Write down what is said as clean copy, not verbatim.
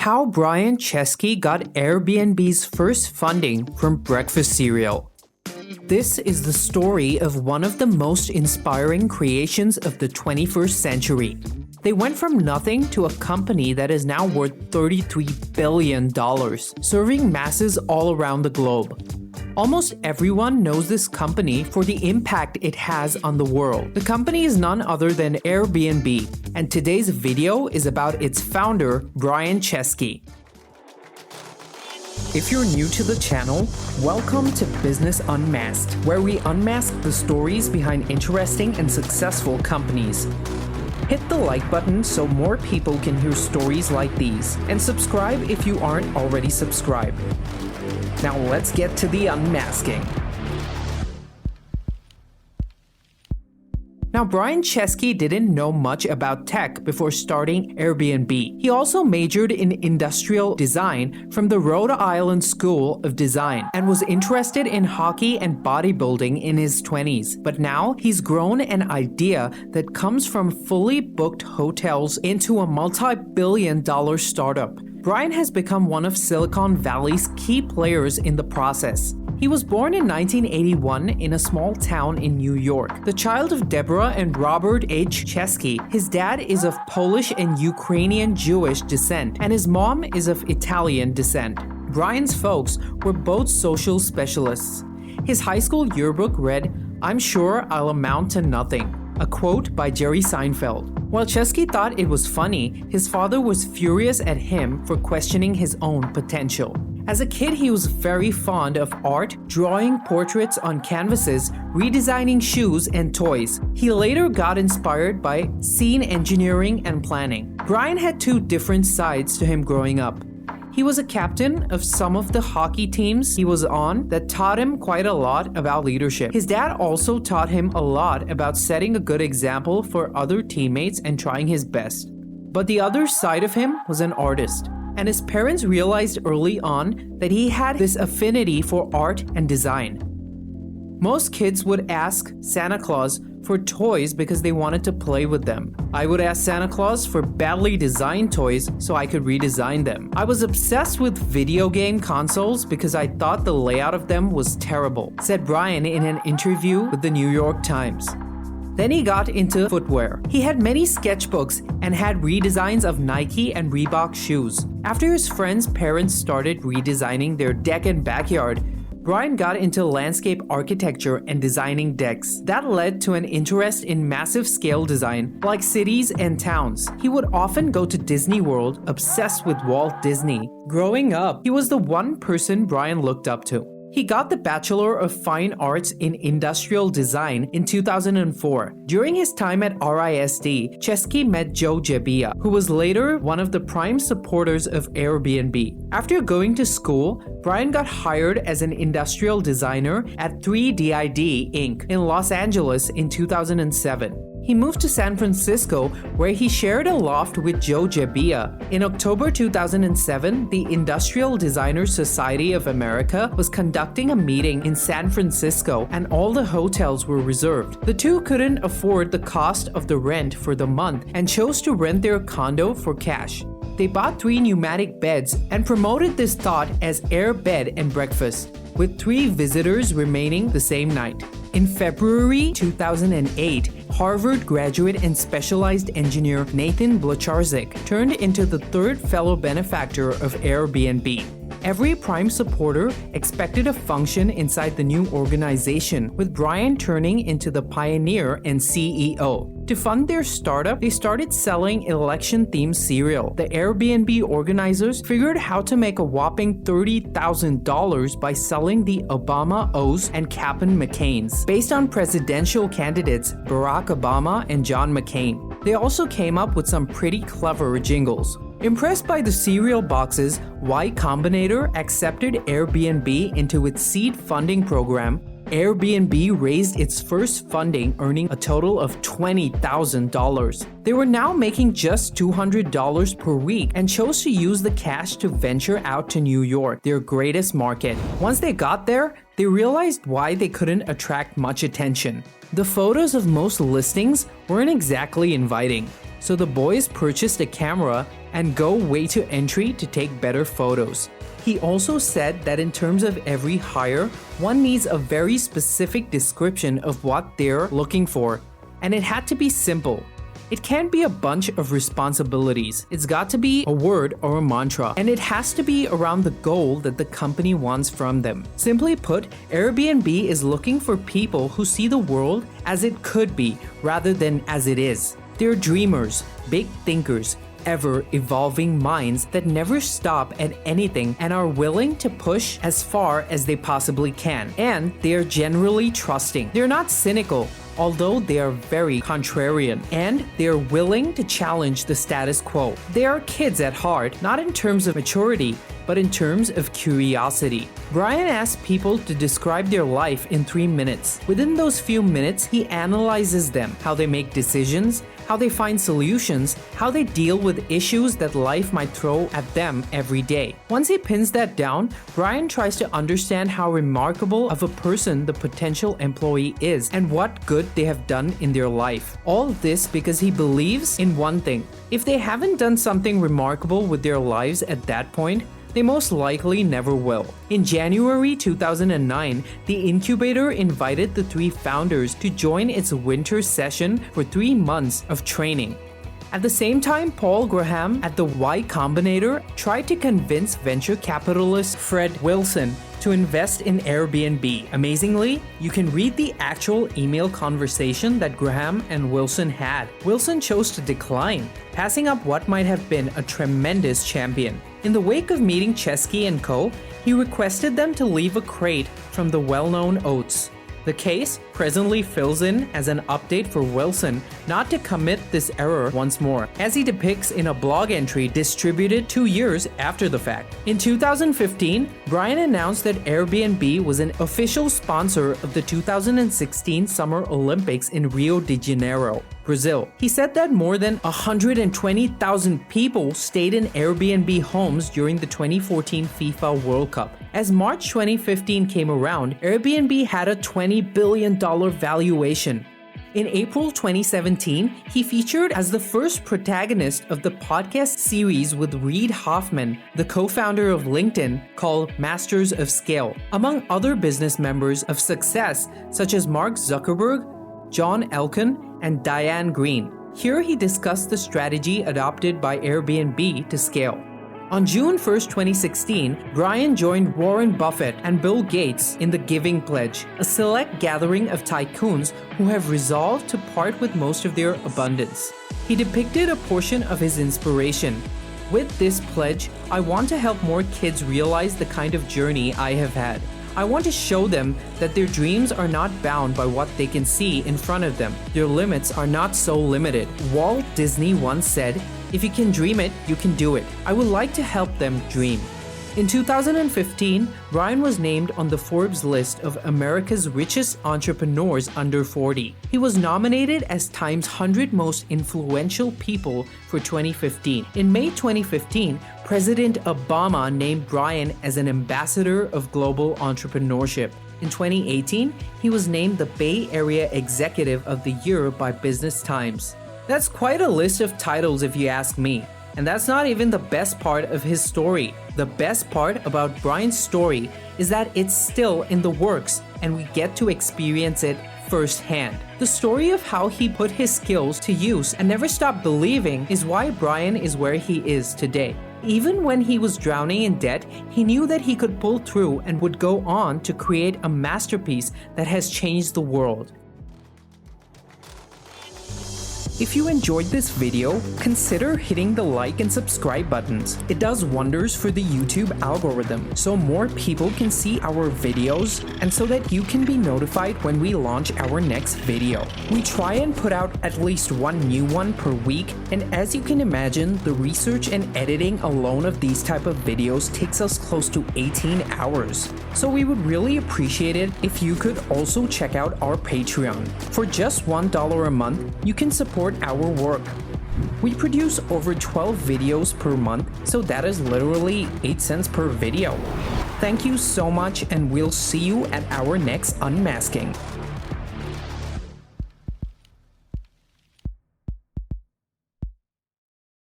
how Brian Chesky got Airbnb's first funding from breakfast cereal. This is the story of one of the most inspiring creations of the 21st century. They went from nothing to a company that is now worth $33 billion, serving masses all around the globe. Almost everyone knows this company for the impact it has on the world. The company is none other than Airbnb, and today's video is about its founder, Brian Chesky. If you're new to the channel, welcome to Business Unmasked, where we unmask the stories behind interesting and successful companies. Hit the like button so more people can hear stories like these, and subscribe if you aren't already subscribed. Now let's get to the unmasking. Now, Brian Chesky didn't know much about tech before starting Airbnb. He also majored in industrial design from the Rhode Island School of Design and was interested in hockey and bodybuilding in his 20s. But now he's grown an idea that comes from fully booked hotels into a multi-billion-dollar startup. Brian has become one of Silicon Valley's key players in the process. He was born in 1981 in a small town in New York. The child of Deborah and Robert H. Chesky, his dad is of Polish and Ukrainian Jewish descent, and his mom is of Italian descent. Brian's folks were both social specialists. His high school yearbook read, "I'm sure I'll amount to nothing," a quote by Jerry Seinfeld. While Chesky thought it was funny, his father was furious at him for questioning his own potential. As a kid, he was very fond of art, drawing portraits on canvases, redesigning shoes and toys. He later got inspired by scene engineering and planning. Brian had two different sides to him growing up. He was a captain of some of the hockey teams he was on that taught him quite a lot about leadership. His dad also taught him a lot about setting a good example for other teammates and trying his best. But the other side of him was an artist. And his parents realized early on that he had this affinity for art and design. Most kids would ask Santa Claus for toys because they wanted to play with them. I would ask Santa Claus for badly designed toys so I could redesign them. I was obsessed with video game consoles because I thought the layout of them was terrible, said Brian in an interview with the New York Times. Then he got into footwear. He had many sketchbooks and had redesigns of Nike and Reebok shoes. After his friends' parents started redesigning their deck and backyard, Brian got into landscape architecture and designing decks. That led to an interest in massive scale design, like cities and towns. He would often go to Disney World, obsessed with Walt Disney. Growing up, he was the one person Brian looked up to. He got the Bachelor of Fine Arts in Industrial Design in 2004. During his time at RISD, Chesky met Joe Gebbia, who was later one of the prime supporters of Airbnb. After going to school, Brian got hired as an industrial designer at 3DID Inc. in Los Angeles in 2007. He moved to San Francisco, where he shared a loft with Joe Gebbia. In October 2007, the Industrial Designers Society of America was conducting a meeting in San Francisco, and all the hotels were reserved. The two couldn't afford the cost of the rent for the month and chose to rent their condo for cash. They bought 3 pneumatic beds and promoted this thought as AirBed Breakfast, with 3 visitors remaining the same night. In February 2008, Harvard graduate and specialized engineer Nathan Blacharczyk turned into the 3rd fellow benefactor of Airbnb. Every prime supporter expected a function inside the new organization, with Brian turning into the pioneer and CEO. To fund their startup, they started selling election-themed cereal. The Airbnb organizers figured how to make a whopping $30,000 by selling the Obama O's and Cap'n McCain's, based on presidential candidates Barack Obama and John McCain. They also came up with some pretty clever jingles. Impressed by the cereal boxes, Y Combinator accepted Airbnb into its seed funding program. Airbnb raised its first funding, earning a total of $20,000. They were now making just $200 per week and chose to use the cash to venture out to New York, their greatest market. Once they got there, they realized why they couldn't attract much attention. The photos of most listings weren't exactly inviting, so the boys purchased a camera and go way to entry to take better photos. He also said that in terms of every hire, one needs a very specific description of what they're looking for, and it had to be simple. It can't be a bunch of responsibilities. It's got to be a word or a mantra, and it has to be around the goal that the company wants from them. Simply put, Airbnb is looking for people who see the world as it could be rather than as it is. They're dreamers, big thinkers, ever-evolving minds that never stop at anything and are willing to push as far as they possibly can. And they are generally trusting. They're not cynical, although they are very contrarian, and they are willing to challenge the status quo. They are kids at heart, not in terms of maturity, but in terms of curiosity. Brian asked people to describe their life in 3 minutes. Within those few minutes, he analyzes them, how they make decisions, how they find solutions, how they deal with issues that life might throw at them every day. Once he pins that down, Brian tries to understand how remarkable of a person the potential employee is and what good they have done in their life. All this because he believes in one thing. If they haven't done something remarkable with their lives at that point, they most likely never will. In January 2009, the incubator invited the 3 founders to join its winter session for 3 months of training. At the same time, Paul Graham at the Y Combinator tried to convince venture capitalist Fred Wilson to invest in Airbnb. Amazingly, you can read the actual email conversation that Graham and Wilson had. Wilson chose to decline, passing up what might have been a tremendous champion. In the wake of meeting Chesky and co., he requested them to leave a crate from the well-known oats. The case presently fills in as an update for Wilson not to commit this error once more, as he depicts in a blog entry distributed 2 years after the fact. In 2015, Brian announced that Airbnb was an official sponsor of the 2016 Summer Olympics in Rio de Janeiro, Brazil. He said that more than 120,000 people stayed in Airbnb homes during the 2014 FIFA World Cup. As March 2015 came around, Airbnb had a $20 billion valuation. In April 2017, he featured as the first protagonist of the podcast series with Reid Hoffman, the co-founder of LinkedIn, called Masters of Scale, among other business members of success such as Mark Zuckerberg, John Elkann, and Diane Green. Here he discussed the strategy adopted by Airbnb to scale. On June 1, 2016, Brian joined Warren Buffett and Bill Gates in the Giving Pledge, a select gathering of tycoons who have resolved to part with most of their abundance. He depicted a portion of his inspiration. With this pledge, I want to help more kids realize the kind of journey I have had. I want to show them that their dreams are not bound by what they can see in front of them. Their limits are not so limited. Walt Disney once said, "If you can dream it, you can do it." I would like to help them dream. In 2015, Brian was named on the Forbes list of America's richest entrepreneurs under 40. He was nominated as Time's 100 most influential people for 2015. In May 2015, President Obama named Brian as an ambassador of global entrepreneurship. In 2018, he was named the Bay Area Executive of the Year by Business Times. That's quite a list of titles if you ask me. And that's not even the best part of his story. The best part about Brian's story is that it's still in the works and we get to experience it firsthand. The story of how he put his skills to use and never stopped believing is why Brian is where he is today. Even when he was drowning in debt, he knew that he could pull through and would go on to create a masterpiece that has changed the world. If you enjoyed this video, consider hitting the like and subscribe buttons. It does wonders for the YouTube algorithm, so more people can see our videos and so that you can be notified when we launch our next video. We try and put out at least one new one per week, and as you can imagine, the research and editing alone of these type of videos takes us close to 18 hours. So we would really appreciate it if you could also check out our Patreon. For just $1 a month, you can support our work. We produce over 12 videos per month, so that is literally 8 cents per video. Thank you so much, and we'll see you at our next unmasking.